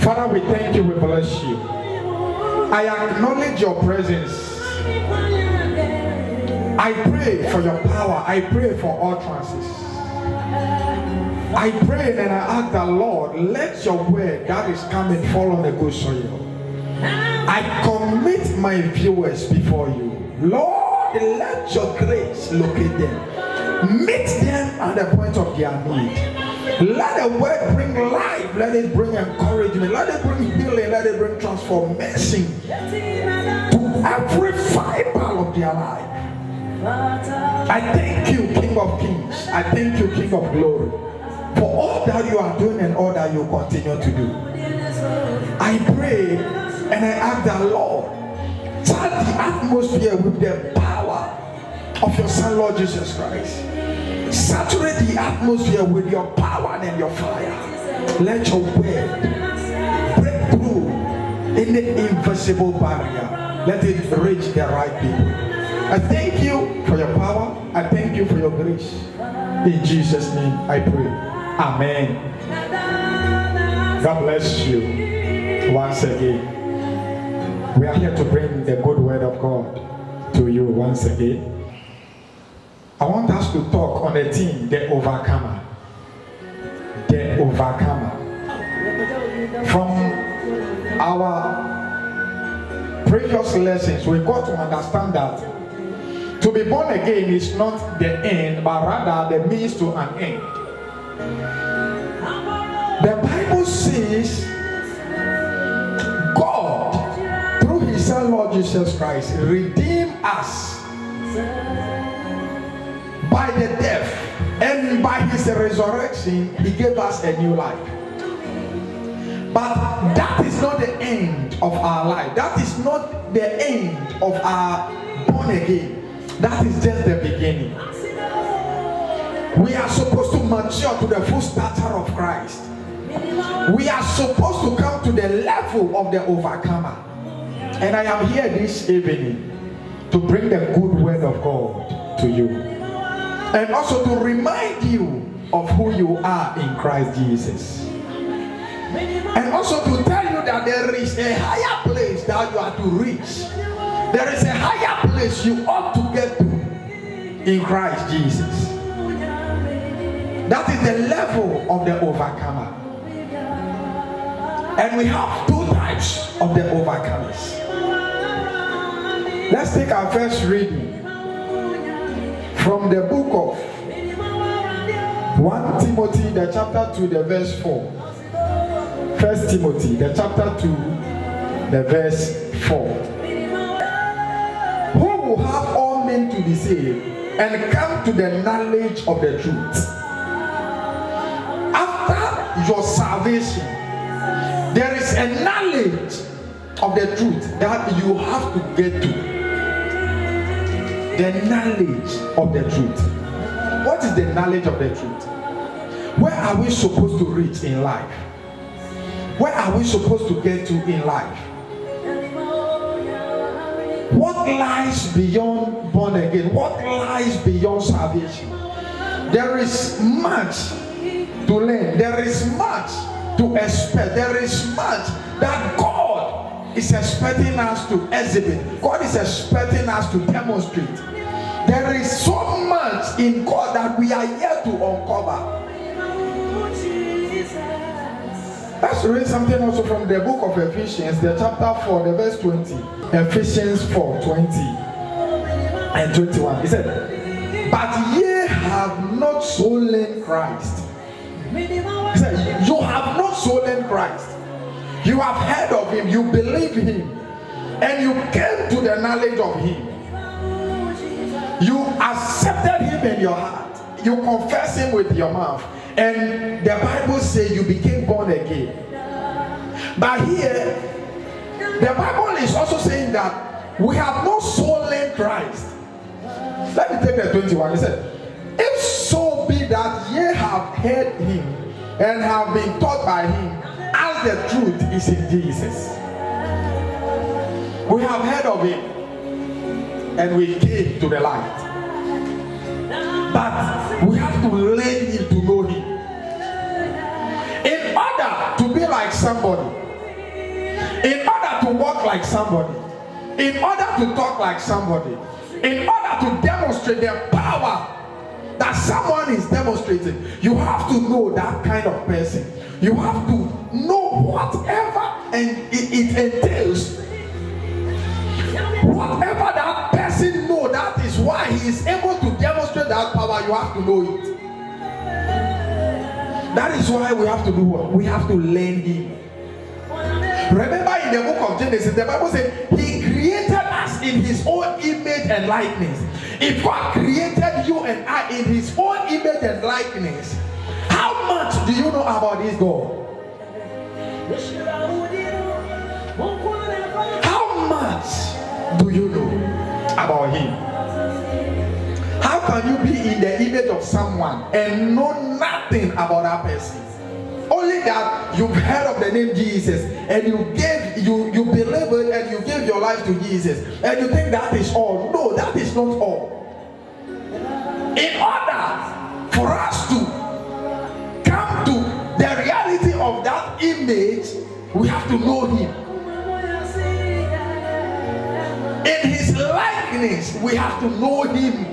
Father, we thank you, we bless you. I acknowledge your presence. I pray for your power. I pray for utterances. I pray and I ask the Lord, let your word that is coming fall on the good soil. I commit my viewers before you. Lord, let your grace locate them. Meet them at the point of their need. Let the word bring life. Let it bring encouragement. Let it bring healing. Let it bring transformation to every fiber of their life. I thank you, King of Kings. I thank you, King of Glory, for all that you are doing and all that you continue to do. I pray and I ask the Lord, touch the atmosphere with the power of your Son, Lord Jesus Christ. Saturate the atmosphere with your power and your fire. Let your word break through any invisible barrier. Let it reach the right people. I thank you for your power. I thank you for your grace. In Jesus' name I pray. Amen. God bless you once again. We are here to bring the good word of God to you once again. I want us to talk on the theme, the overcomer. The overcomer. From our previous lessons, we got to understand that to be born again is not the end, but rather the means to an end. The Bible says God, through his Son Lord Jesus Christ, redeemed us by the death, and by his resurrection he gave us a new life. But that is not the end of our life. That is not the end of our born again. That is just the beginning. We are supposed to mature to the full stature of Christ. We are supposed to come to the level of the overcomer. And I am here this evening to bring the good word of God to you. And also to remind you of who you are in Christ Jesus. And also to tell you that there is a higher place that you are to reach. There is a higher place you ought to get to in Christ Jesus. That is the level of the overcomer. And we have two types of the overcomers. Let's take our first reading from the book of 1 Timothy, the chapter 2, the verse 4. 1 Timothy, the chapter 2, the verse 4. Have all men to be saved and come to the knowledge of the truth. After your salvation, there is a knowledge of the truth that you have to get to. The knowledge of the truth. What is the knowledge of the truth? Where are we supposed to reach in life? Where are we supposed to get to in life? What lies beyond born again? What lies beyond salvation? There is much to learn. There is much to expect. There is much that God is expecting us to exhibit. God is expecting us to demonstrate. There is so much in God that we are yet to uncover. Let's read something also from the book of Ephesians, the chapter 4, the verse 20. Ephesians 4, 20 and 21. He said, but ye have not so learned Christ. He said, you have not so learned Christ. You have heard of him, you believe him, and you came to the knowledge of him. You accepted him in your heart. You confess him with your mouth. And the Bible says you became born again. But here, the Bible is also saying that we have not so learned Christ. Let me take the 21. It said, if so be that ye have heard him and have been taught by him, as the truth is in Jesus. We have heard of him and we came to the light. But we have to learn him to know him. In order to be like somebody, in order to walk like somebody, in order to talk like somebody, in order to demonstrate the power that someone is demonstrating, you have to know that kind of person. You have to know whatever and it entails. Whatever that person knows, that is why he is able to demonstrate that power. You have to know it. That is why we have to do what? We have to learn him. Remember in the book of Genesis, the Bible says he created us in his own image and likeness. If God created you and I in his own image and likeness, how much do you know about this God? How much do you know about him? How can you be in the image of someone and know nothing about that person? Only that you've heard of the name Jesus and you believe it and you gave your life to Jesus and you think that is all. No, that is not all. In order for us to come to the reality of that image, we have to know him. In his likeness, we have to know him.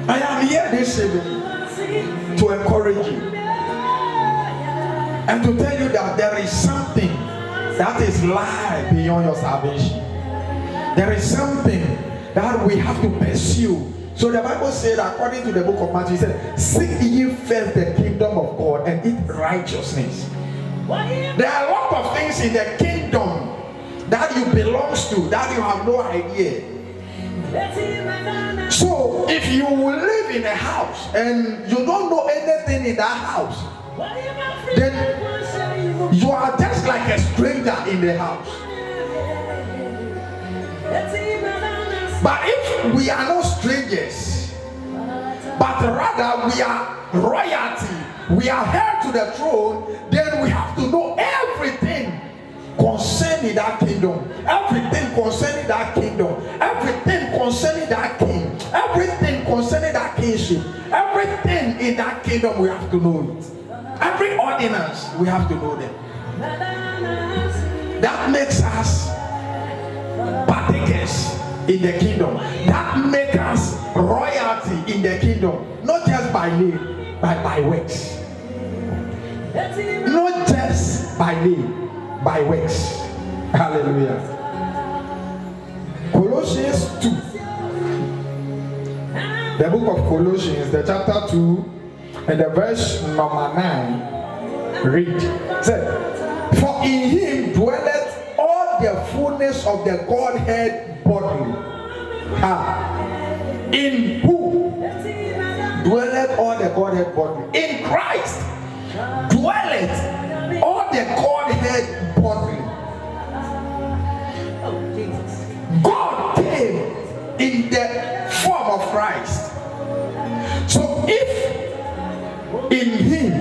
I am here this evening to encourage you and to tell you that there is something that is life beyond your salvation. There is something that we have to pursue. So the Bible said, according to the book of Matthew, it said, seek ye first the kingdom of God and its righteousness. There are a lot of things in the kingdom that you belongs to that you have no idea. So if you will live in a house and you don't know anything in that house, then you are just like a stranger in the house. But if we are not strangers, but rather we are royalty, we are heir to the throne, then we have to know everything concerning that kingdom, everything concerning that kingdom, everything concerning that king, everything concerning that kingship, everything in that kingdom we have to know it. Every ordinance we have to know them. That makes us partakers in the kingdom. That makes us royalty in the kingdom, not just by name, but by works. Not just by name, by works. Hallelujah. Colossians 2. The book of Colossians, the chapter 2 and the verse number 9. Read. Said, for in him dwelleth all the fullness of the Godhead bodily. In who dwelleth all the Godhead bodily? In Christ dwelleth all the Godhead bodily. God came in the form of Christ. So if in him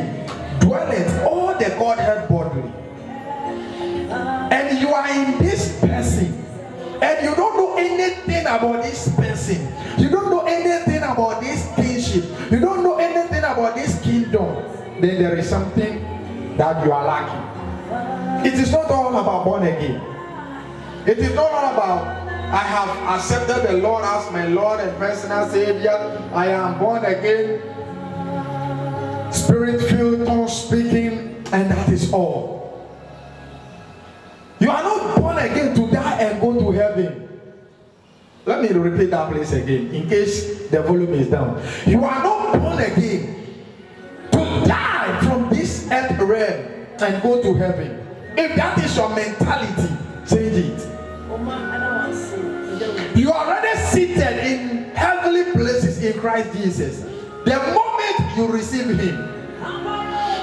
dwelleth all the Godhead bodily, and you are in this person, and you don't know anything about this person, you don't know anything about this kingship, you don't know anything about this kingdom, then there is something that you are lacking. It is not all about born again. It is not all about I have accepted the Lord as my Lord and personal Savior. I am born again, Spirit-filled, tongue speaking, and that is all. You are not born again to die and go to heaven. Let me repeat that place again in case the volume is down. You are not born again to die from this earth realm and go to heaven. If that is your mentality, change it. You are already seated in heavenly places in Christ Jesus. The moment you receive him,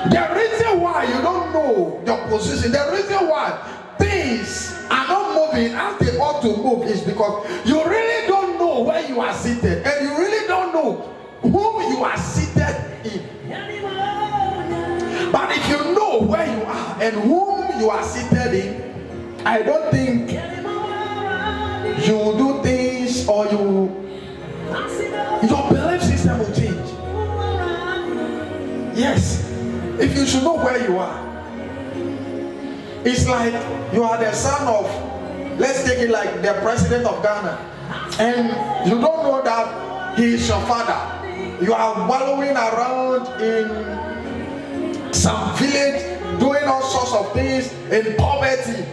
the reason why you don't know your position, the reason why things are not moving as they ought to move is because you really don't know where you are seated, and you really don't know whom you are seated in. But if you know where you are and whom you are seated in, I don't think you will do things or your belief system will change. Yes, if you should know where you are. It's like you are the son of, let's take it like the president of Ghana, and you don't know that he is your father. You are wallowing around in some village doing all sorts of things in poverty.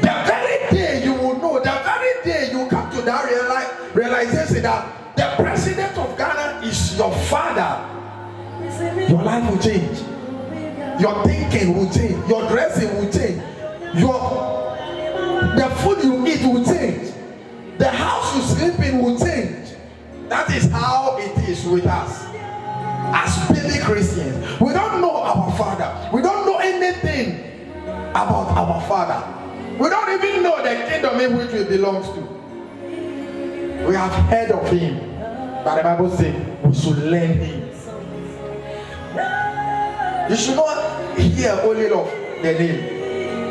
The very day you will know, the very day you come to that realization that the president of Ghana is your father, your life will change. Your thinking will change. Your dressing will change. The food you eat will change. The house you sleep in will change. That is how it is with us as baby Christians. We don't know our father. We don't know anything about our father. We don't even know the kingdom in which we belong to. We have heard of him, but the Bible says we should learn him. You should not hear only of the name.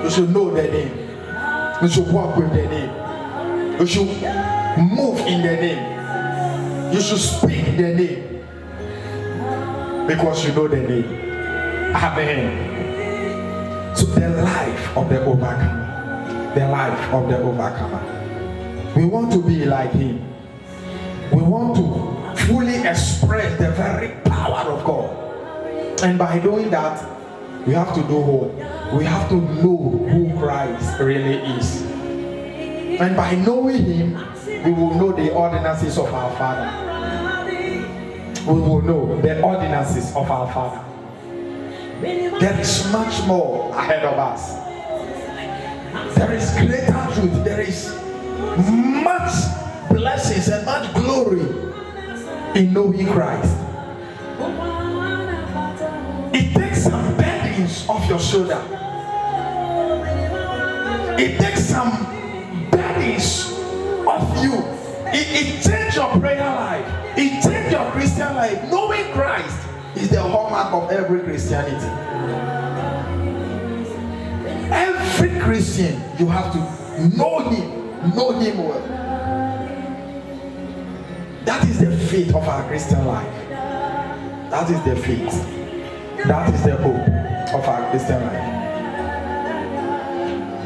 You should know the name. You should walk with the name. You should move in the name. You should speak the name. Because you know the name. Amen. So the life of the overcomer. The life of the overcomer. We want to be like him. We want to fully express the very power of God. And by doing that, we have to do what? We have to know who Christ really is. And by knowing him, we will know the ordinances of our Father. We will know the ordinances of our Father. There is much more ahead of us. There is greater truth. There is much blessings and much glory in knowing Christ. It takes some burdens off your shoulder. It takes some burdens off you. It changes your prayer life. It changes your Christian life. Knowing Christ is the hallmark of every Christianity. Every Christian, you have to know him well. That is the faith of our Christian life. That is the faith. That is the hope of our Christian life.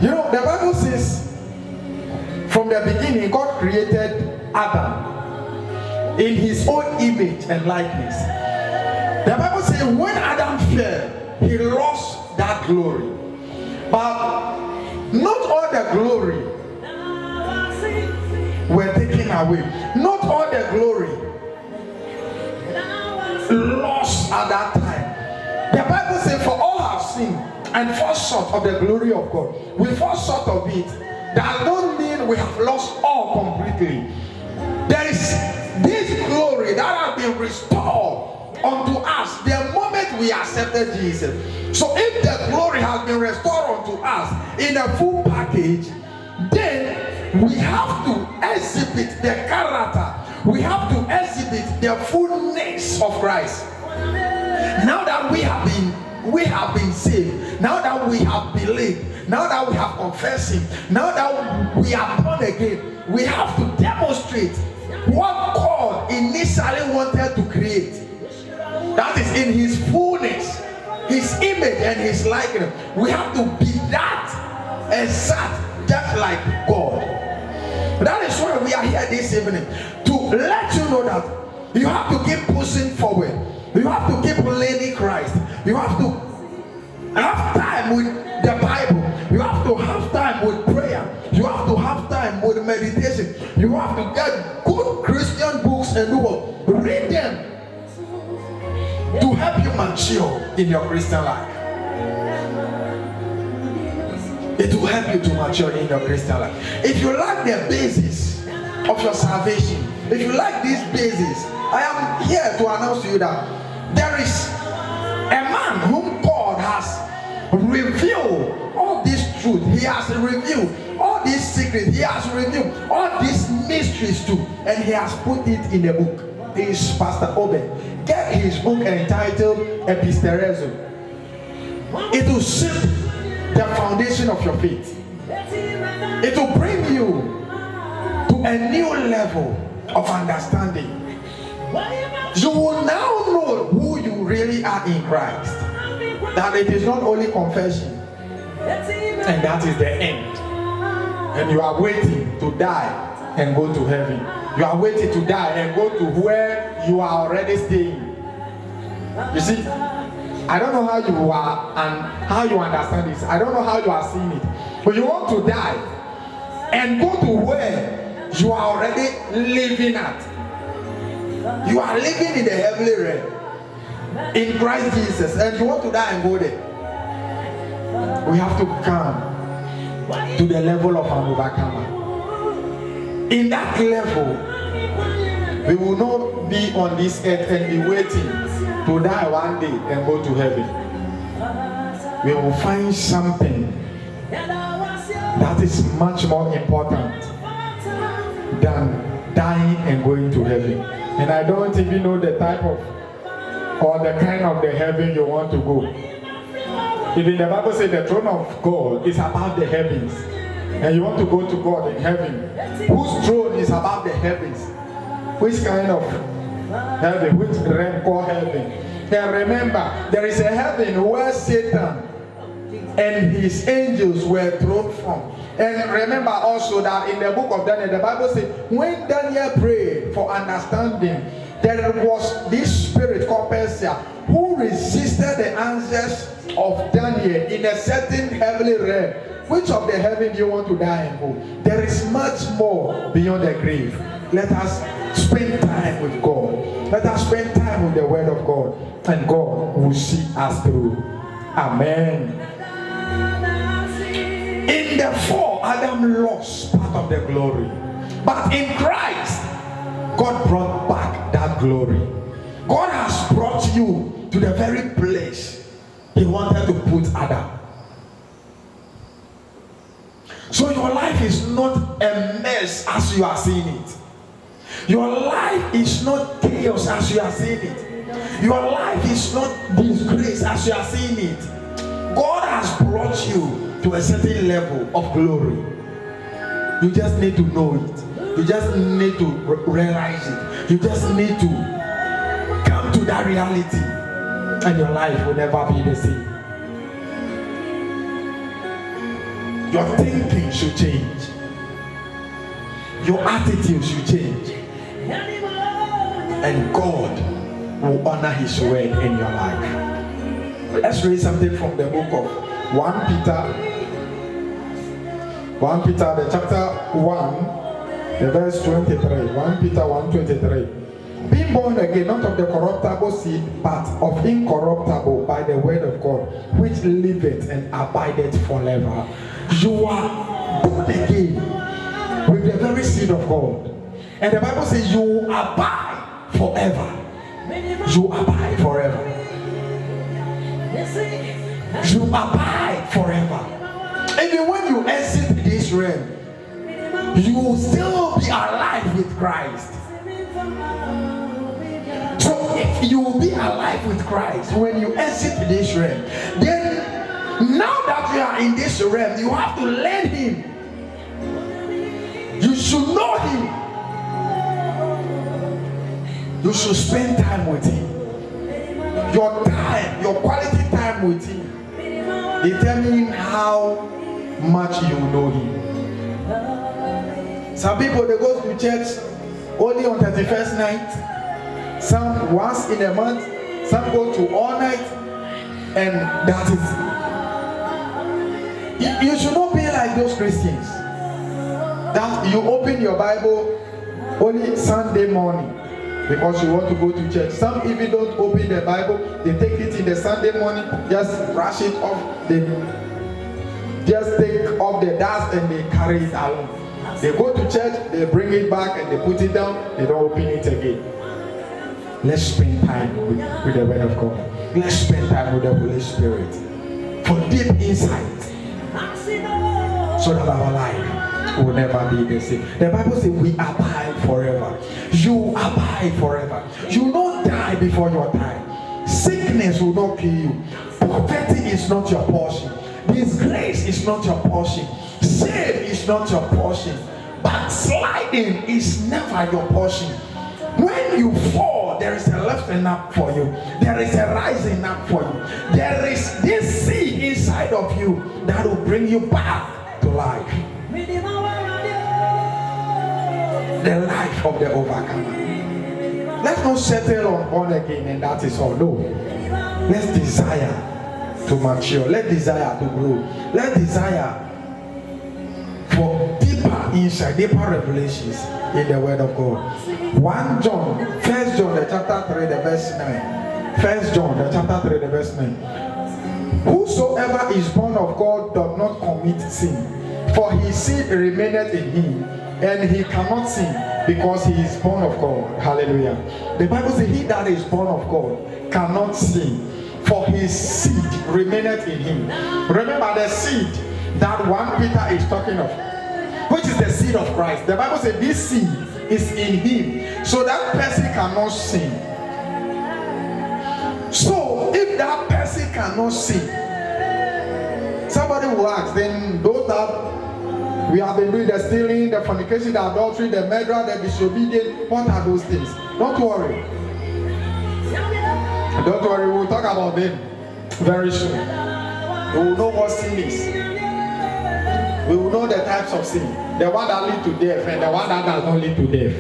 You know, the Bible says from the beginning God created Adam in his own image and likeness. The Bible says when Adam fell, he lost that glory. But not all the glory were taken away. Not all the glory lost at that time. The Bible says, for all have sinned and fall short of the glory of God. We fall short of it. That don't mean we have lost all completely. There is this glory that has been restored unto us the moment we accepted Jesus. So if the glory has been restored unto us in a full package, then we have to exhibit the character. We have to exhibit the fullness of Christ. Now that we have been saved, now that we have believed, now that we have confessed him, now that we are born again, we have to demonstrate what God initially wanted to create. That is in his fullness, his image and his likeness. We have to be that exact, just like God. That is why we are here this evening, to let you know that you have to keep pushing forward. You have to keep learning Christ. You have to have time with the Bible. You have to have time with prayer. You have to have time with meditation. You have to get good Christian books and do what? Read them to help you mature in your Christian life. It will help you to mature in your Christian life. If you lack the basis of your salvation, if you like this basis, I am here to announce to you that there is a man whom God has revealed all this truth. He has revealed all these secrets. He has revealed all these mysteries too. And he has put it in a book. He is Pastor Obed. Get his book entitled Episterezo. It will shape the foundation of your faith. It will bring you to a new level of understanding. You will now know who you really are in Christ. That it is not only confession, And that is the end. And you are waiting to die and go to heaven. You are waiting to die and go to where you are already staying. You see, I don't know how you are and how you understand this. I don't know how you are seeing it. But you want to die and go to where you are already living at. You are living in the heavenly realm in Christ Jesus, and you want to die and go there. We have to come to the level of an overcomer. In that level, we will not be on this earth and be waiting to die one day and go to heaven. We will find something that is much more important than dying and going to heaven. And I don't even know the type of or the kind of the heaven you want to go. Even the Bible says the throne of God is above the heavens. And you want to go to God in heaven. Whose throne is above the heavens? Which kind of heaven? Which realm called heaven? And remember, there is a heaven where Satan and his angels were thrown from. And remember also that in the book of Daniel, the Bible says, when Daniel prayed for understanding, there was this spirit called Persia who resisted the answers of Daniel in a certain heavenly realm. Which of the heaven do you want to die and go? There is much more beyond the grave. Let us spend time with God. Let us spend time with the word of God, and God will see us through. Amen. In the fall, Adam lost part of the glory, but in Christ, God brought back that glory. God has brought you to the very place He wanted to put Adam. So your life is not a mess as you are seeing it. Your life is not chaos as you are seeing it. Your life is not disgrace as you are seeing it. God has brought you to a certain level of glory. You just need to know it. You just need to realize it. You just need to come to that reality, and your life will never be the same. Your thinking should change. Your attitude should change. And God will honor His word in your life. Let's read something from the book of 1 Peter, the chapter 1, the verse 23. 1 Peter 1:23. Being born again, not of the corruptible seed, but of incorruptible, by the word of God, which liveth and abideth forever. You are born again with the very seed of God. And the Bible says you abide forever. You abide forever. You abide forever. Even when you exit this realm, you will still be alive with Christ. So if you will be alive with Christ when you exit this realm, then now that you are in this realm, you have to learn Him. You should know Him. You should spend time with Him. Your time, your quality time with Him, determine how much you know Him. Some people, they go to church only on 31st night, some once in a month, some go to all night, and that is. You should not be like those Christians that you open your Bible only Sunday morning because you want to go to church. Some even don't open the Bible, they take it in the Sunday morning, just brush it off, they just take off the dust and they carry it along. They go to church, they bring it back and they put it down, they don't open it again. Let's spend time with the word of God. Let's spend time with the Holy Spirit for deep insight, so that our life will never be the same. The Bible says we abide forever. You abide forever. You will not die before your time. Sickness will not kill you. Poverty is not your portion. Disgrace is not your portion. Shame is not your portion. Backsliding is never your portion. When you fall, there is a lifting up for you. There is a rising up for you. There is this seed inside of you that will bring you back to life. The life of the overcomer. Let's not settle on born again and that is all. No. Let's desire to mature. Let's desire to grow. Let's desire for deeper insight, deeper revelations in the word of God. 1 John, 1 John, the chapter 3, the verse 9. 1 John, the chapter 3, the verse 9. Whosoever is born of God does not commit sin, for his seed remaineth in him, and he cannot sin because he is born of God. Hallelujah. The Bible says, he that is born of God cannot sin, for his seed remaineth in him. Remember the seed that 1 Peter is talking of, which is the seed of Christ. The Bible says this seed is in him, so that person cannot sin. So if that person cannot sin, somebody will ask, then those that we have been doing, the stealing, the fornication, the adultery, the murder, the disobedience, what are those things? Don't worry. Don't worry, we'll talk about them very soon. We will know what sin is. We will know the types of sin. The one that lead to death and the one that does not lead to death.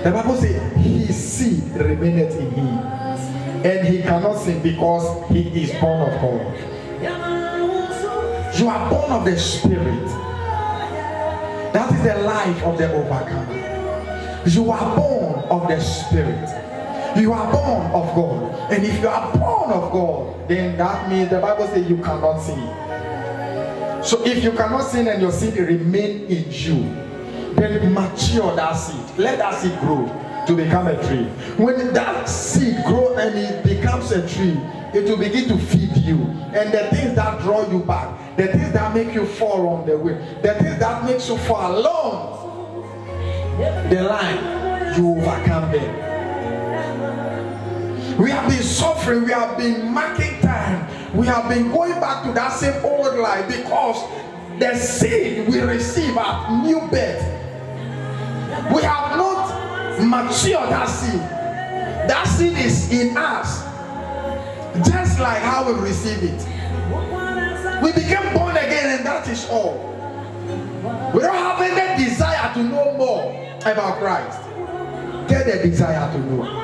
The Bible says his seed remaineth in him, and he cannot sin because he is born of God. You are born of the Spirit. That is the life of the overcomer. You are born of the Spirit. You are born of God. And if you are born of God, then that means the Bible says you cannot sin. So if you cannot sin and your seed remain in you, then mature that seed. Let that seed grow to become a tree. When that seed grows and it becomes a tree, it will begin to feed you. And the things that draw you back, the things that make you fall on the way, the things that makes you fall along the line, you overcome them. We have been suffering, we have been marking time, we have been going back to that same old life because the seed we receive at new birth, we have not matured that seed. That seed is in us, just like how we receive it. We became born again and that is all. We don't have any desire to know more about Christ. Get the desire to know.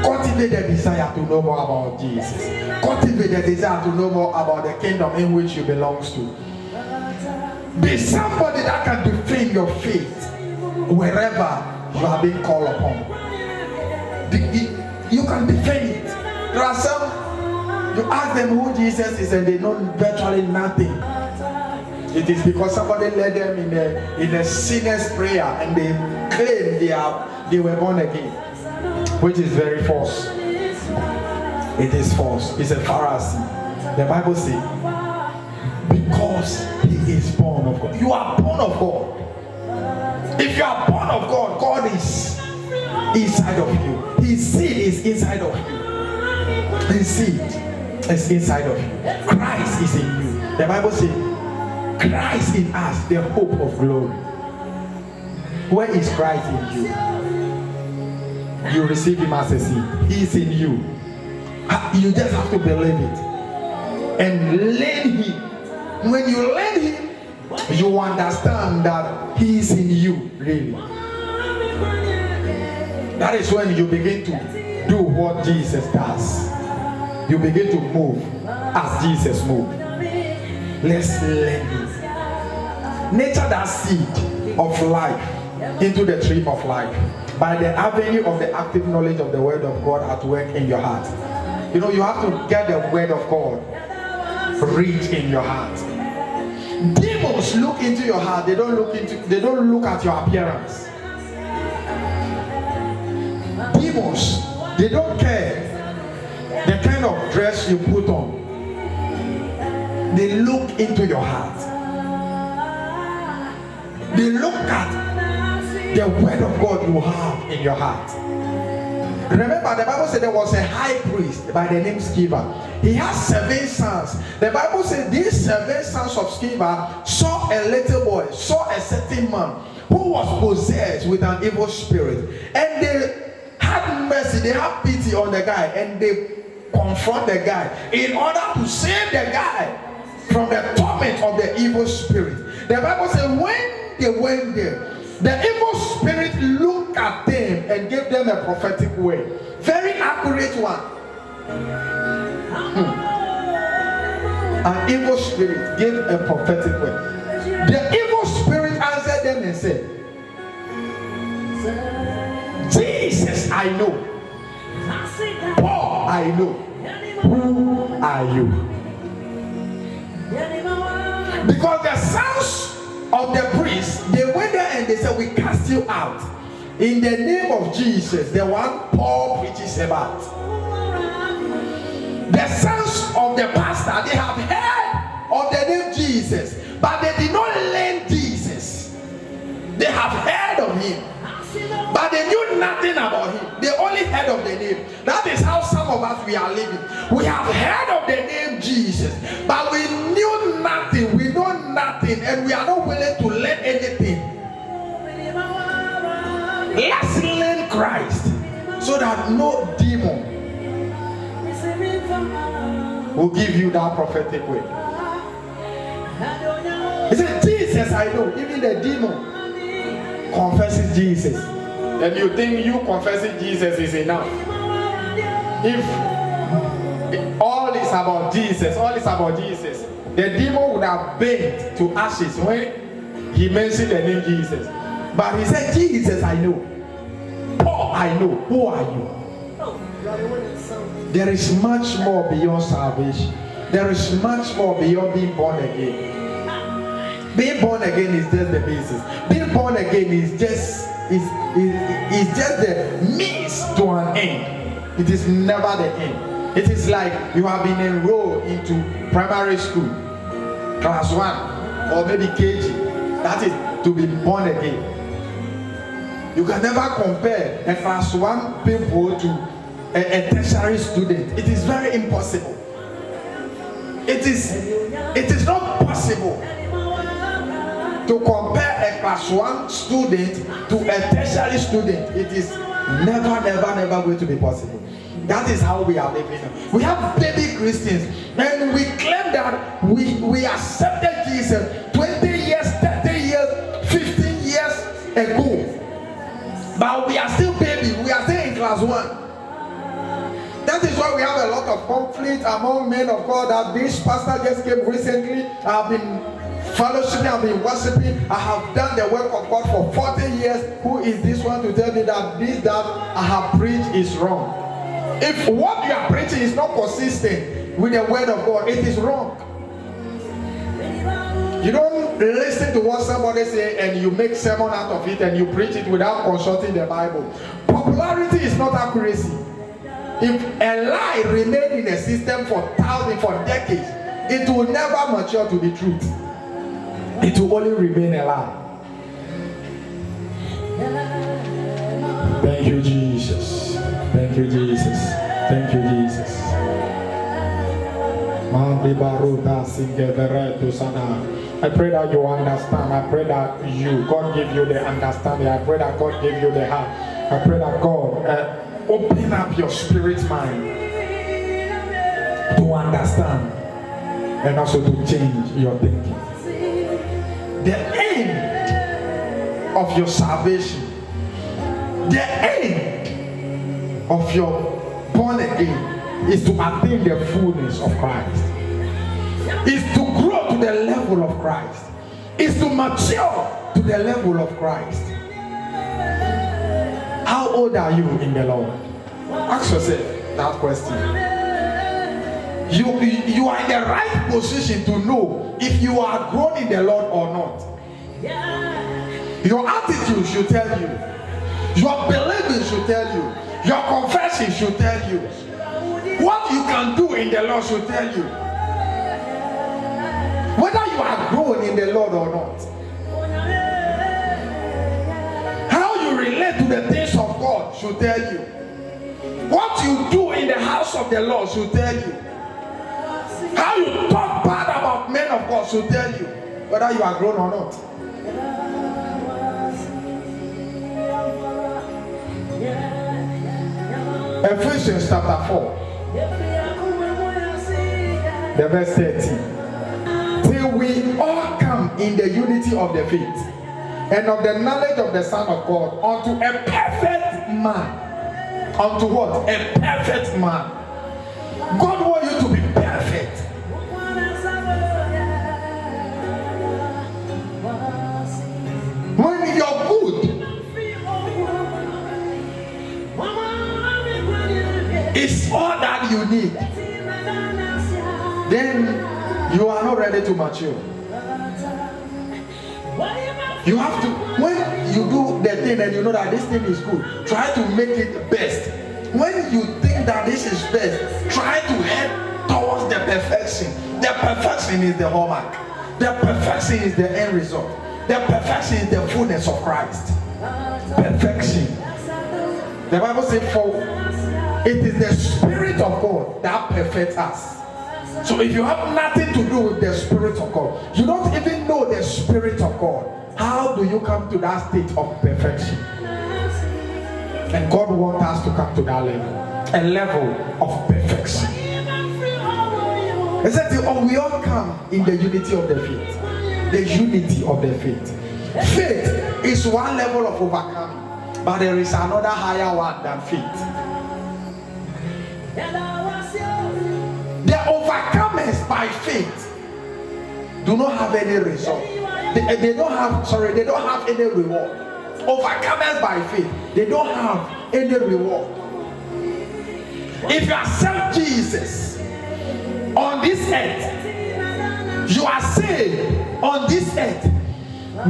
Cultivate the desire to know more about Jesus. Cultivate the desire to know more about the kingdom in which you belong to. Be somebody that can defend your faith wherever you are being called upon. You can defend it. There are some, you ask them who Jesus is and they know virtually nothing. It is because somebody led them in a sinner's prayer and they claim they were born again, which is very false. It is false. It's a Pharisee. The Bible says, because he is born of God. You are born of God. If you are born of God, God is inside of you. His seed is inside of you. His seed is inside of you. Christ is in you. The Bible says, Christ in us, the hope of glory. Where is Christ in you? You receive him as a seed. He is in you. You just have to believe it and learn him. When you learn him, you understand that he is in you, really. That is when you begin to do what Jesus does. You begin to move as Jesus moved. Let's learn him. Nurture that seed of life into the tree of life by the avenue of the active knowledge of the word of God at work in your heart. You know, you have to get the word of God rich in your heart. Demons look into your heart. They don't look at your appearance. Demons, they don't care the kind of dress you put on. They look into your heart. They look at the word of God you have in your heart. Remember, the Bible said there was a high priest by the name Sceva. He had 7 sons. The Bible said these 7 sons of Sceva saw a little boy, saw a certain man who was possessed with an evil spirit. And they had mercy, they had pity on the guy, and they confront the guy in order to save the guy from the torment of the evil spirit. The Bible says when they went there, the evil spirit looked at them and gave them a prophetic word. Very accurate one. An evil spirit gave a prophetic word. The evil spirit answered them and said, Jesus, I know. Paul, I know. Who are you? Because the sons of the priests, they went there and they said, we cast you out in the name of Jesus, the one Paul preaches about. The sons of the pastor, they have heard of the name Jesus, but they did not learn Jesus. They have heard of him, but they knew nothing about him. They only heard of the name. That is how some of us we are living. We have heard of the name Jesus, but we knew nothing. We know nothing, and we are not willing to learn anything. Let's learn Christ so that no demon will give you that prophetic word. He said, Jesus, I know. Even the demon confesses Jesus. And you think you confessing Jesus is enough? If all is about Jesus, the demon would have bent to ashes when he mentioned the name Jesus. But he said, Jesus, I know. Paul, I know. Who are you? There is much more beyond salvation. There is much more beyond being born again. Being born again is just the basis. Being born again is just the means to an end. It is never the end. It is like you have been enrolled into primary school, class 1 or maybe KG. That is to be born again. You can never compare a class 1 pupil to a tertiary student. It is very impossible. It is not possible to compare a class 1 student to a tertiary student. It is never going to be possible. That is how we are living. We have baby Christians, and we claim that we accepted Jesus 20 years, 30 years, 15 years ago. But we are still baby. We are still in class 1. That is why we have a lot of conflict among men of God. That this pastor just came recently. I have been fellowshipping, I have been worshiping. I have done the work of God for 40 years. Who is this one to tell me that this that I have preached is wrong? If what you are preaching is not consistent with the word of God, it is wrong. You don't listen to what somebody say and you make sermon out of it and you preach it without consulting the Bible. Popularity is not accuracy. If a lie remained in a system for decades, it will never mature to the truth. It will only remain a lie. Thank you, Jesus. Thank you, Jesus. Thank you, Jesus. I pray that you understand. I pray that God give you the understanding. I pray that God give you the heart. I pray that God open up your spirit mind to understand and also to change your thinking. The end of your salvation, the end of your born again is to attain the fullness of Christ. Is to grow to the level of Christ. Is to mature to the level of Christ. How old are you in the Lord? Ask yourself that question. You are in the right position to know if you are grown in the Lord or not. Your attitude should tell you. Your believing should tell you. Your confession should tell you. What you can do in the Lord should tell you whether you are grown in the Lord or not. How you relate to the things of God should tell you. What you do in the house of the Lord should tell you. How you talk bad about men of God should tell you whether you are grown or not. Ephesians chapter 4. The verse 13. Till we all come in the unity of the faith and of the knowledge of the Son of God, unto a perfect man. Unto what? A perfect man. God wants you to be perfect. When you're good, it's all that you need. Then you are not ready to mature. You have to, when you do the thing and you know that this thing is good, try to make it best. When you think that this is best, try to head towards the perfection. The perfection is the hallmark. The perfection is the end result. The perfection is the fullness of Christ. Perfection. The Bible says, for it is the Spirit of God that perfects us. So if you have nothing to do with the Spirit of God, you don't even know the Spirit of God, how do you come to that state of perfection? And God wants us to come to that level, a level of perfection. He said, oh, we all come in the unity of the faith. The unity of the faith. Faith is one level of overcoming, but there is another higher one than faith. The overcomers by faith do not have any result. They don't have any reward. Overcomers by faith, they don't have any reward. If you accept Jesus on this earth, you are saved on this earth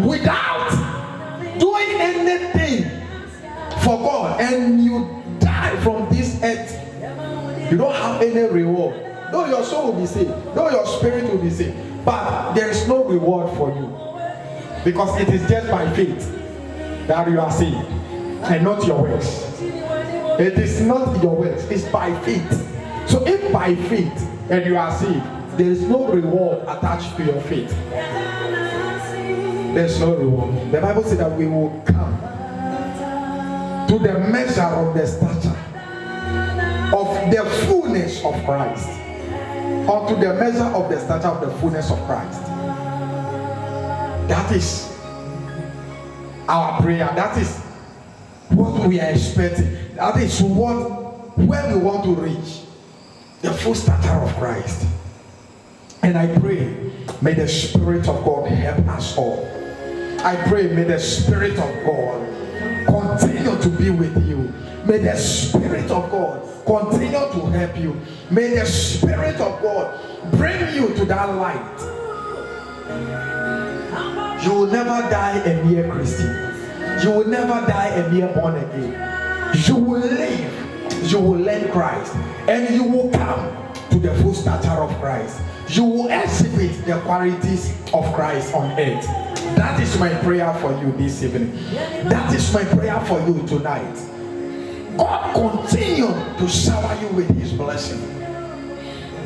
without doing anything for God, and you die from this earth, you don't have any reward. Though your soul will be saved, though your spirit will be saved, but there is no reward for you, because it is just by faith that you are saved, and not your works. It is not your works, it's by faith. So if by faith and you are saved, there is no reward attached to your faith. There's no reward. The Bible says that we will come to the measure of the stature of the fullness of Christ. Unto the measure of the stature of the fullness of Christ. That is our prayer. That is what we are expecting. That is where we want to reach. The full stature of Christ. And I pray, may the Spirit of God help us all. I pray, may the Spirit of God continue to be with you. May the Spirit of God continue to help you. May the Spirit of God bring you to that light. You will never die a mere Christian. You will never die a mere born again. You will live. You will learn Christ. And you will come to the full stature of Christ. You will exhibit the qualities of Christ on earth. That is my prayer for you this evening. That is my prayer for you tonight. God continue to shower you with His blessing.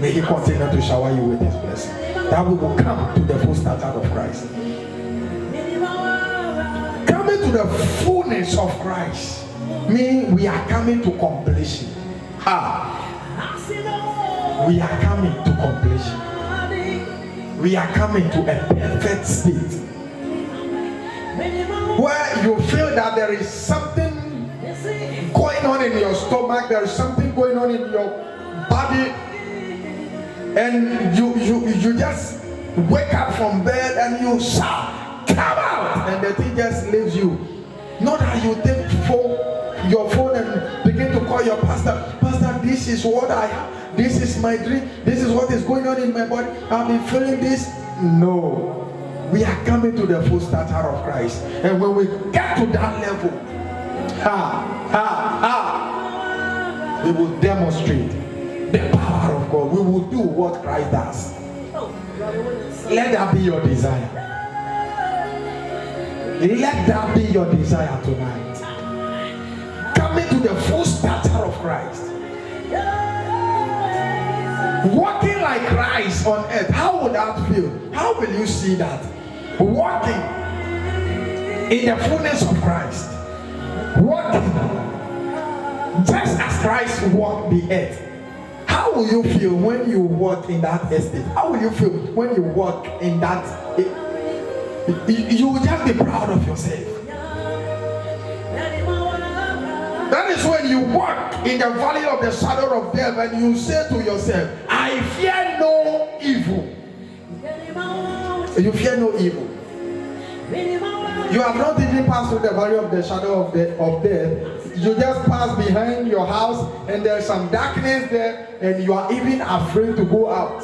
May He continue to shower you with His blessing. That we will come to the full stature of Christ. Coming to the fullness of Christ means we are coming to completion. We are coming to completion. We are coming to a perfect state where you feel that there is something going on in your stomach, there is something going on in your body, and you just wake up from bed and you shout, come out, and the thing just leaves you. Not that you take your phone and begin to call your pastor, this is what I have, this is my dream, this is what is going on in my body, I've been feeling this. No, we are coming to the full stature of Christ, and when we get to that level, we will demonstrate the power of God. We will do what Christ does. Let that be your desire. Let that be your desire tonight. Coming to the full stature of Christ. Walking like Christ on earth. How would that feel? How will you see that? Walking in the fullness of Christ. Walking just as Christ walked the earth. How How will you feel when you walk in that estate? How will you feel when you walk in that? You will just be proud of yourself. That is when you walk in the valley of the shadow of death and you say to yourself, I fear no evil. You fear no evil. You have not even passed through the valley of the shadow of death. You just pass behind your house and there's some darkness there and you are even afraid to go out.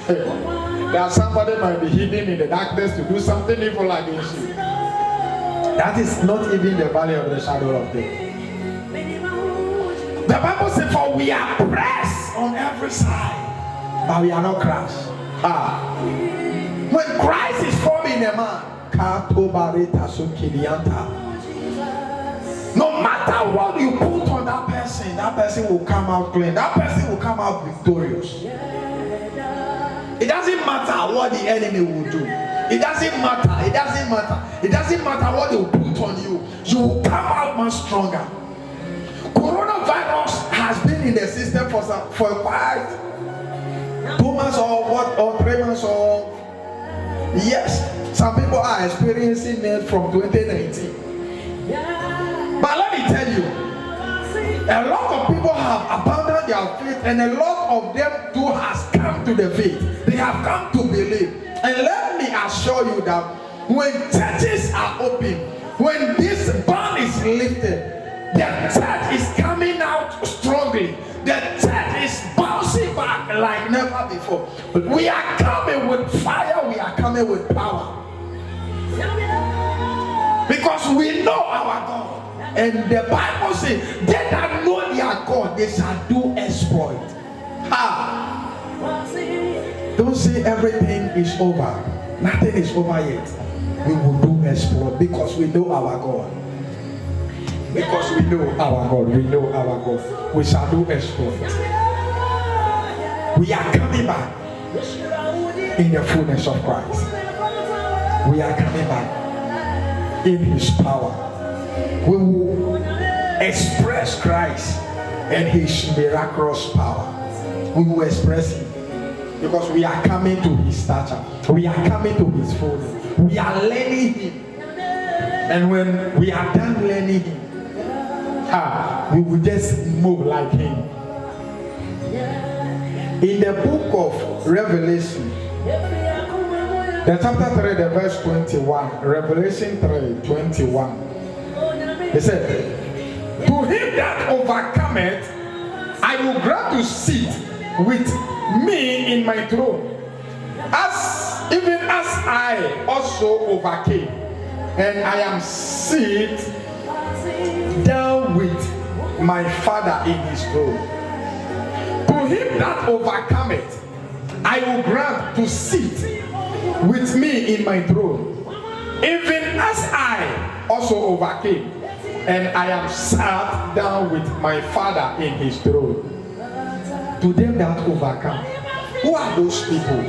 That somebody might be hidden in the darkness to do something evil against you. That is not even the valley of the shadow of death. The Bible says, for we are pressed on every side, but we are not crushed. When Christ is forming a man, no matter what you put on that person will come out clean. That person will come out victorious. It doesn't matter what the enemy will do. It doesn't matter. It doesn't matter. It doesn't matter what they will put on you. You will come out much stronger. Coronavirus has been in the system for quite 2 months or 3 months or yes. Some people are experiencing it from 2019. But let me tell you, a lot of people have abandoned their faith, and a lot of them too has come to the faith. They have come to believe. And let me assure you that when churches are open, when this ban is lifted, the church is coming out strongly. The church is bouncing back like never before. But we are coming with fire, we are coming with power. Because we know our God. And the Bible says, they that know their God, they shall do exploit. Don't say everything is over. Nothing is over yet. We will do exploit because we know our God. Because we know our God. We know our God. We shall do exploit. We are coming back in the fullness of Christ. We are coming back in His power. We will express Christ and His miraculous power. We will express Him because we are coming to His stature. We are coming to His fullness. We are learning Him. And when we are done learning Him, we will just move like Him. In the book of Revelation, the chapter 3, the verse 21, Revelation 3:21. He said, to him that overcometh, I will grant to sit with me in my throne, even as I also overcame, and I am sit down with my Father in His throne. To him that overcometh, I will grant to sit with me in my throne, even as I also overcame, and I am sat down with my Father in His throne. To them that overcome, who are those people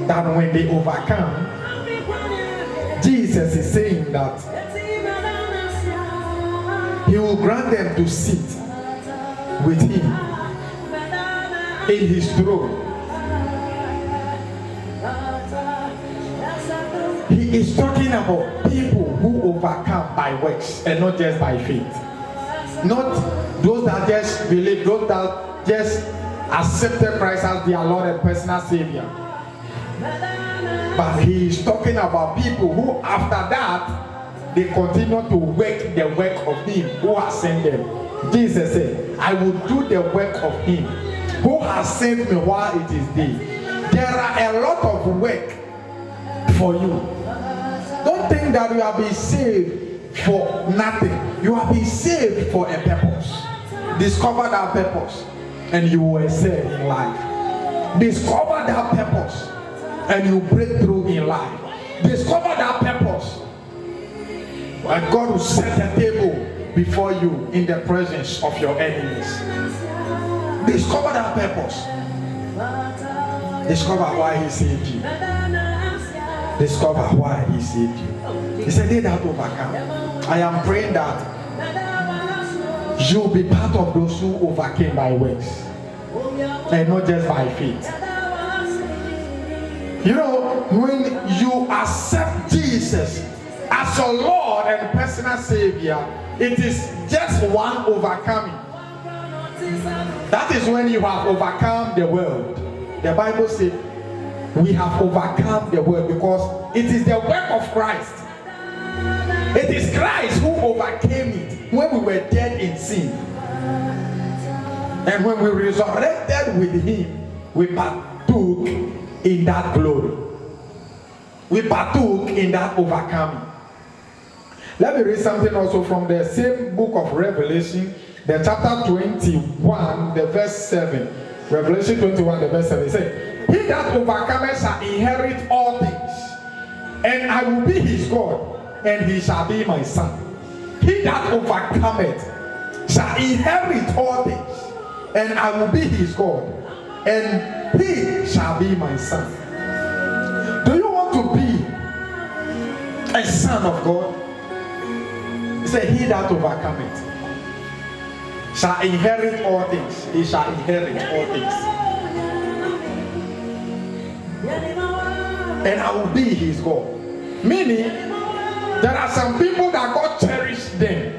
that when they overcome, Jesus is saying that He will grant them to sit with Him in His throne. He is talking about people who overcome by works and not just by faith. Not those that just believe, those that just accepted Christ as their Lord and personal Savior. But He is talking about people who after that, they continue to work the work of Him who has sent them. Jesus said, I will do the work of Him who has sent me while it is day. There are a lot of work for you. Don't think that you have been saved for nothing. You have been saved for a purpose. Discover that purpose and you will excel in life. Discover that purpose and you break through in life. Discover that purpose and God will set a table before you in the presence of your enemies. Discover that purpose. Discover why He saved you. Discover why He saved you. He said, they that overcome. I am praying that you'll be part of those who overcame by works and not just by faith. You know, when you accept Jesus as your Lord and personal Savior, it is just one overcoming. That is when you have overcome the world. The Bible says we have overcome the world because it is the work of Christ. It is Christ who overcame it when we were dead in sin. And when we resurrected with him, we partook in that glory. We partook in that overcoming. Let me read something also from the same book of Revelation, the chapter 21, the verse 7. Revelation 21, the verse 7. It says, he that overcometh shall inherit all things, and I will be his God, and he shall be my son. He that overcometh shall inherit all things, and I will be his God, and he shall be my son. Do you want to be a son of God? He said, he that overcometh shall inherit all things. He shall inherit all things. And I will be his God. Meaning, there are some people that God cherished them.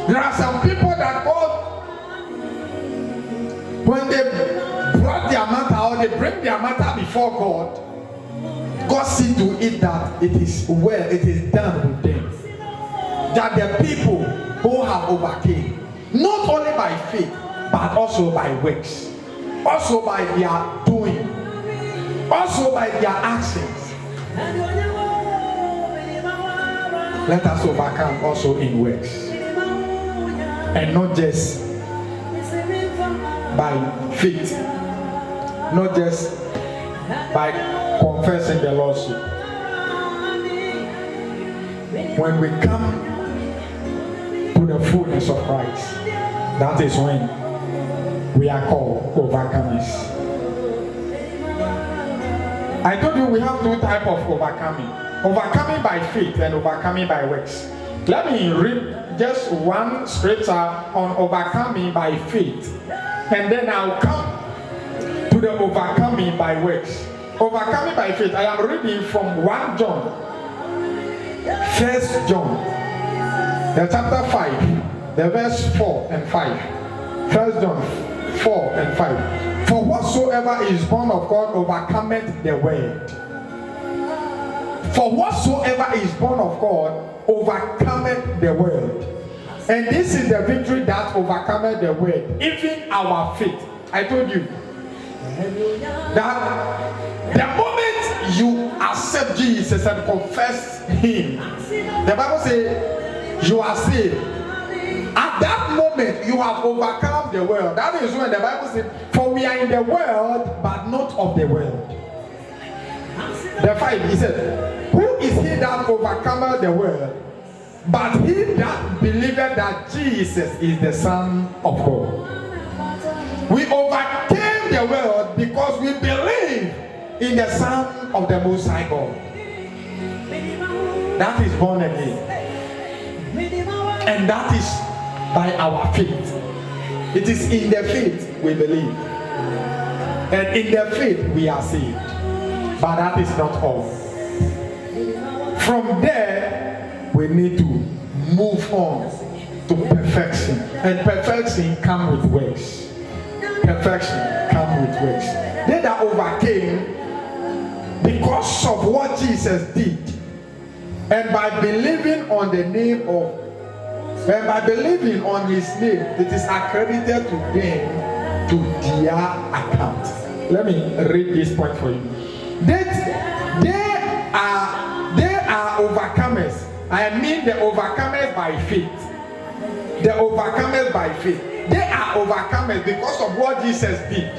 There are some people that God, when they brought their matter or they bring their matter before God, God sees to it that it is well, it is done with them. That the people who have overcame, not only by faith, but also by works, also by their doing, also by their actions. Let us overcome also in works, and not just by faith, not just by confessing the Lordship. When we come to the fullness of Christ, that is when we are called overcomers. I told you we have two types of overcoming. Overcoming by faith and overcoming by works. Let me read just one scripture on overcoming by faith, and then I'll come to the overcoming by works. Overcoming by faith, I am reading from 1 John, 1 John, the chapter 5, the verse 4 and 5. 1 John 4 and 5. For whatsoever is born of God overcometh the world. For whatsoever is born of God overcometh the world. And this is the victory that overcometh the world, even our faith. I told you that the moment you accept Jesus and confess him, the Bible says you are saved. At that moment you have overcome the world. That is when the Bible says, for we are in the world, but not of the world. The 5, he said, who is he that overcometh the world, but he that believeth that Jesus is the Son of God? We overcame the world because we believe in the Son of the Most High God. That is born again. And that is by our faith. It is in the faith we believe. And in the faith we are saved. But that is not all. From there, we need to move on to perfection. And perfection comes with works. Perfection comes with works. They that overcame because of what Jesus did, and by believing on the name of, and by believing on his name, it is accredited to them to their account. Let me read this point for you. They are overcomers. I mean the overcomers by faith. The overcomers by faith. They are overcomers because of what Jesus did.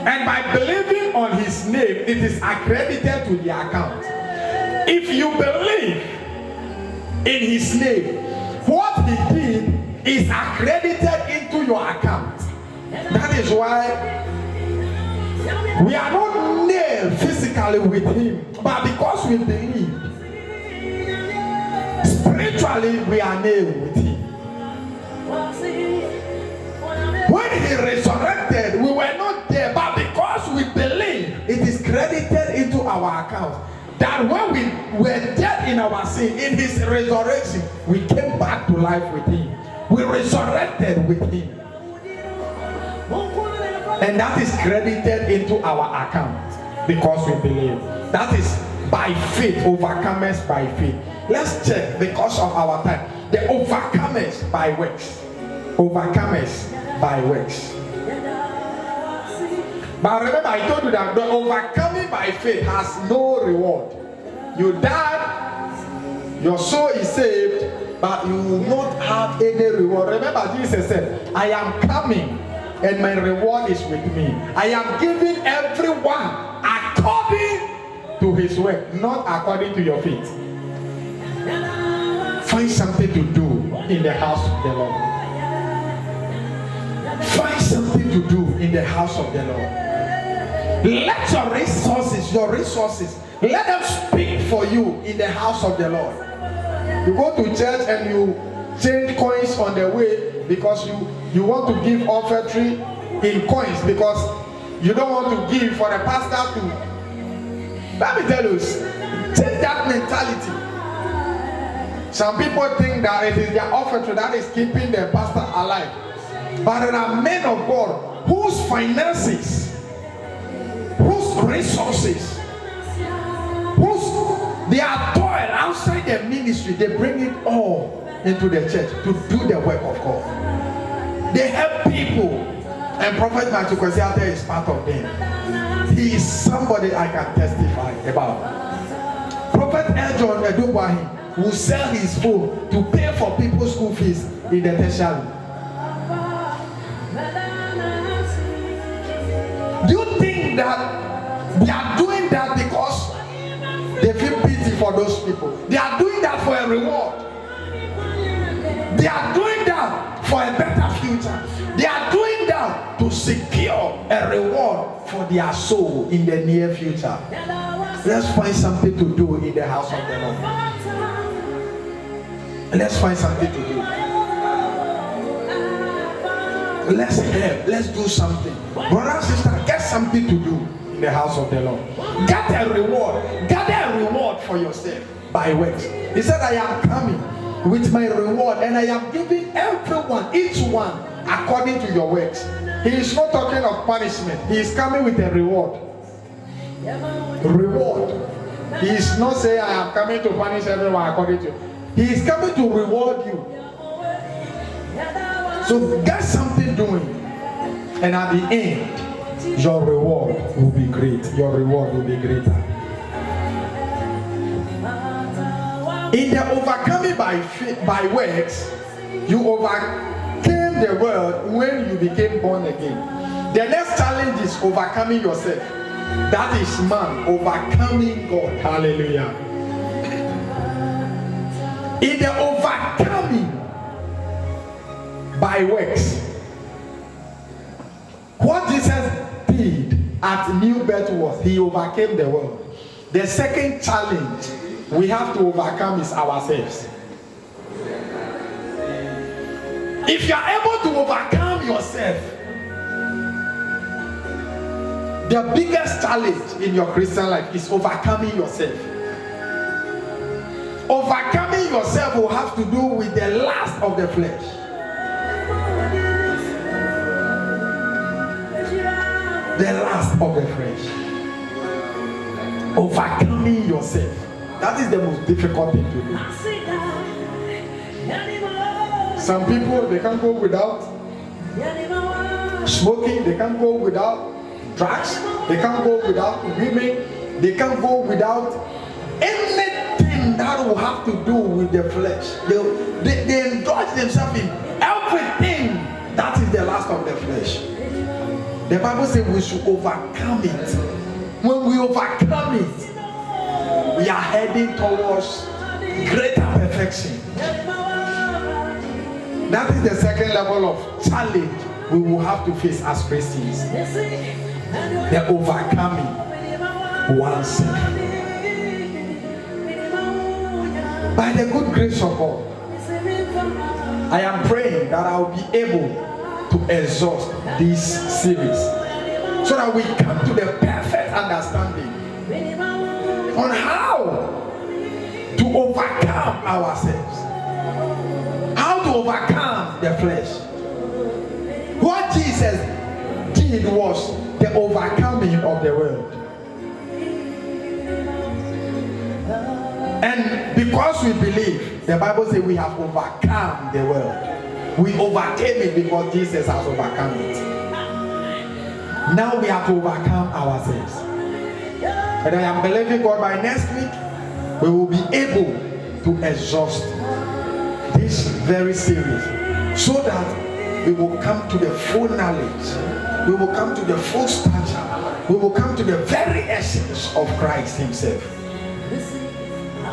And by believing on his name, it is accredited to their account. If you believe in his name, what he did is accredited into your account. That is why we are not nailed physically with him, but because we believe, spiritually we are nailed with him. When he resurrected, we were not there, but because we believe, it is credited into our account that when we were dead in our sin, in his resurrection, we came back to life with him. We resurrected with him. And that is credited into our account because we believe. That is by faith, overcomers by faith. Let's check because of our time. The overcomers by works. Overcomers by works. But remember, I told you that the overcoming by faith has no reward. You died, your soul is saved, but you will not have any reward. Remember, Jesus said, I am coming and my reward is with me. I am giving everyone according to his work, not according to your faith. Find something to do in the house of the Lord. Find something to do in the house of the Lord. Let your resources, let them speak for you in the house of the Lord. You go to church and you change coins on the way because you want to give offering in coins because you don't want to give for the pastor to. Let me tell you, change that mentality. Some people think that it is their offering that is keeping the pastor alive. But there are men of God whose finances, whose resources, their toil outside their ministry, they bring it all into the church to do the work of God. They help people, and Prophet Matthew Kwesiate is part of them. He is somebody I can testify about. Prophet Eljon Edubwahi will sell his phone to pay for people's school fees in the tertiary. Do you think that they are doing that because they feel pity for those people? They are doing that for a reward. They are doing that for a better future. They are doing that to secure a reward for their soul in the near future. Let's find something to do in the house of the Lord. Let's find something to do. Let's help. Let's do something. Brother and sister, get something to do in the house of the Lord. Get a reward. Get a reward for yourself by works. He said, I am coming with my reward and I am giving everyone, each one, according to your works. He is not talking of punishment. He is coming with a reward. Reward. He is not saying I am coming to punish everyone according to you. He is coming to reward you. So get something doing, and at the end, your reward will be great. Your reward will be greater. In the overcoming by works, you overcame the world when you became born again. The next challenge is overcoming yourself. That is man overcoming God. Hallelujah. In the overcoming by works, what Jesus did at new birth was he overcame the world. The second challenge we have to overcome is ourselves. If you are able to overcome yourself, the biggest challenge in your Christian life is overcoming yourself. Overcoming yourself will have to do with the lust of the flesh. The lust of the flesh. Overcoming yourself. That is the most difficult thing to do. Some people, they can't go without smoking, they can't go without drugs, they can't go without women, they can't go without anything that will have to do with the flesh. They indulge themselves in everything that is the lust of the flesh. The Bible says we should overcome it. When we overcome it, we are heading towards greater perfection. That is the second level of challenge we will have to face as Christians. The overcoming oneself. By the good grace of God, I am praying praying that I'll be able to exhaust this series so that we come to the perfect understanding on how to overcome ourselves, how to overcome the flesh. What Jesus did was the overcoming of the world. And because we believe, the Bible says we have overcome the world. We overcame it because Jesus has overcome it. Now we have to overcome ourselves. And I am believing God by next week, we will be able to exhaust this very series so that we will come to the full knowledge, we will come to the full stature, we will come to the very essence of Christ himself.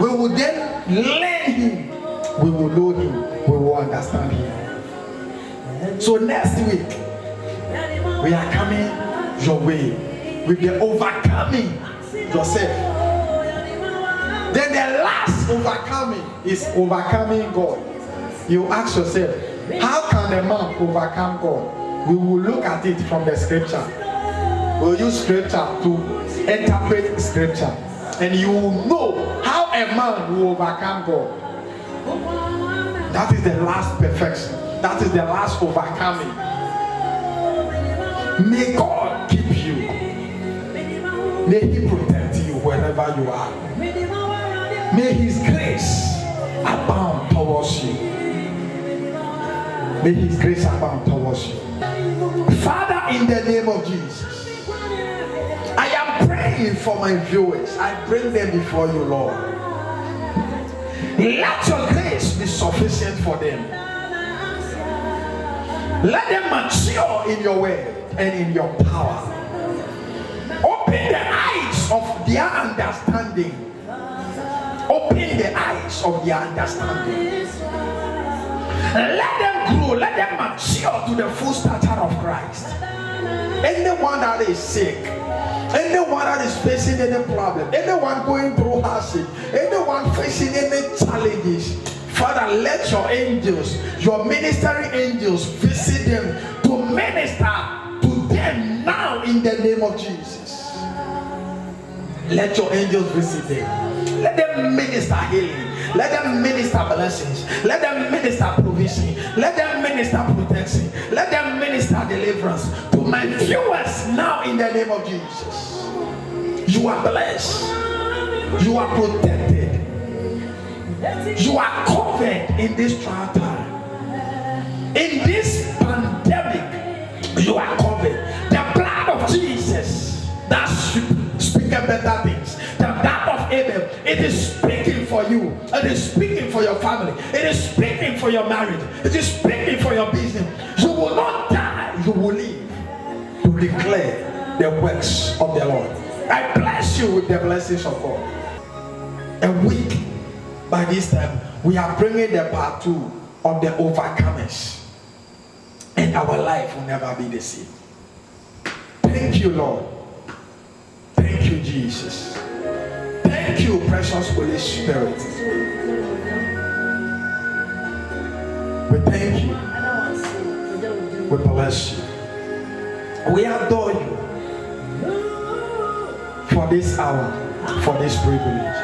We will then learn him, we will know him, we will understand him. So next week, we are coming your way with the overcoming yourself. Then the last overcoming is overcoming God. You ask yourself, how can a man overcome God? We will look at it from the scripture. We'll use scripture to interpret scripture. And you will know how a man will overcome God. That is the last perfection. That is the last overcoming. May God keep you. May he protect you wherever you are. May his grace abound towards you. May his grace abound towards you. Father, in the name of Jesus, I am praying for my viewers. I bring them before you, Lord. Let your grace be sufficient for them. Let them mature in your word and in your power. Open the eyes of their understanding. Open the eyes of their understanding. Let them grow, let them mature to the full stature of Christ. Anyone that is sick, anyone that is facing any problem, anyone going through hardship, anyone facing any challenges, Father, let your angels, your ministering angels, visit them to minister to them now in the name of Jesus. Let your angels visit them. Let them minister healing. Let them minister blessings. Let them minister provision. Let them minister protection. Let them minister deliverance to my viewers now in the name of Jesus. You are blessed. You are protected. You are covered in this trial time. In this pandemic, you are covered. The blood of Jesus that speaks better things. The blood of Abel, it is speaking for you. It is speaking for your family. It is speaking for your marriage. It is speaking for your business. You will not die. You will live to declare the works of the Lord. I bless you with the blessings of God. A week by this time, we are bringing the part 2 of the overcomers. And our life will never be the same. Thank you, Lord. Thank you, Jesus. Thank you, precious Holy Spirit. We thank you. We bless you. We adore you for this hour, for this privilege.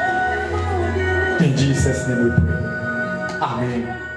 In Jesus' name we pray. Amen.